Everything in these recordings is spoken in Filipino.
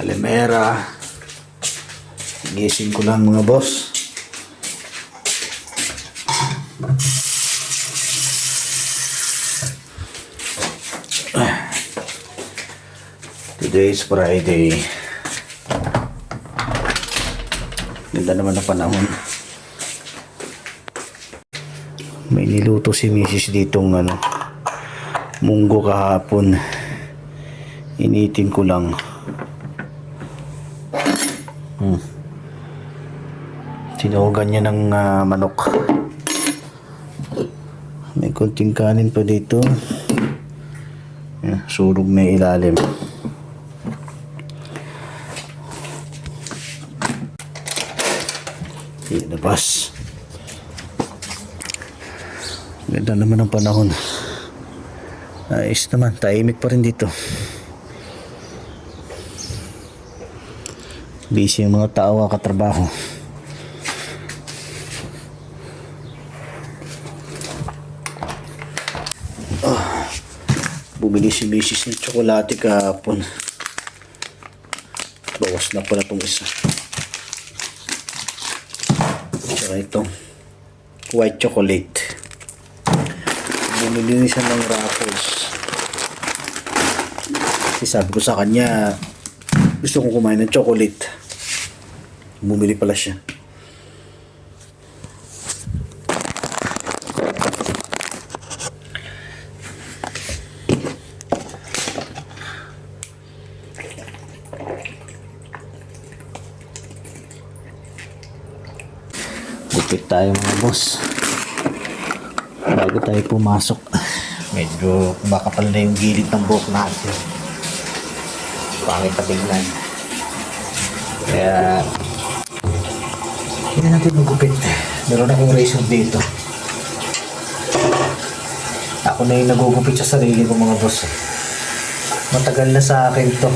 Kalimera. Gising ko lang mga boss. Today is Friday. Ganda naman ang panahon. May niluto si Mrs. ditong munggo kahapon. Initin ko lang. Sinuhugan niya ng manok. May konting kanin pa dito. Surog na ilalim. Labas. Ganda naman ang panahon. Ayos naman. Tahimik pa rin dito. Busy yung mga tao katrabaho. Bumili si Mrs. ng tsokolate kahapon. Bawas na pala itong isa. Tsaka itong white chocolate. Bumili din siya ng Ruffles. Kasi sabi ko sa kanya, gusto kong kumain ng chocolate. Bumili pala siya. Gupit tayo mga boss. Bago tayo pumasok. Medyo makapal na yung gilid ng buhok natin. Pangit na tingnan. Kaya hindi natin magupit. Meron akong razor dito. Ako na yung nagugupit sa sarili ko mga boss. Matagal na sa akin to.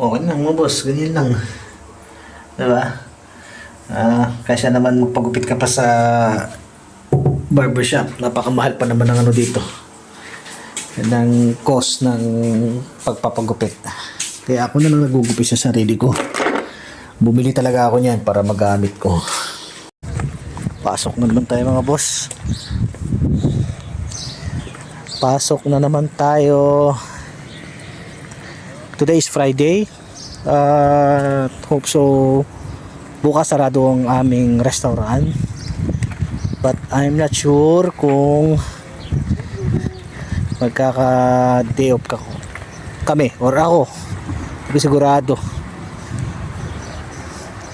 Okay lang mga boss, ganyan lang. Diba? Kaysa naman magpagupit ka pa sa barbershop. Napakamahal pa naman ng dito. Ng cost ng pagpapagupit. Kaya ako na lang nagugupit sa sarili ko. Bumili talaga ako niyan para magamit ko. Pasok na naman tayo mga boss. Pasok na naman tayo. Today is Friday. Hope so bukas sarado ang aming restaurant. But I'm not sure kung magkaka-day off kami or ako. Hindi sigurado.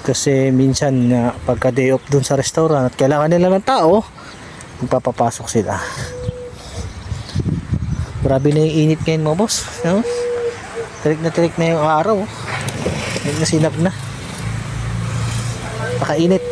Kasi minsan pagka-day off dun sa restaurant at kailangan nila ng tao, magpapapasok sila. Grabe na yung init ngayon mga boss. No? Tirik na yung araw. Tirik na sinag na. Pakainit.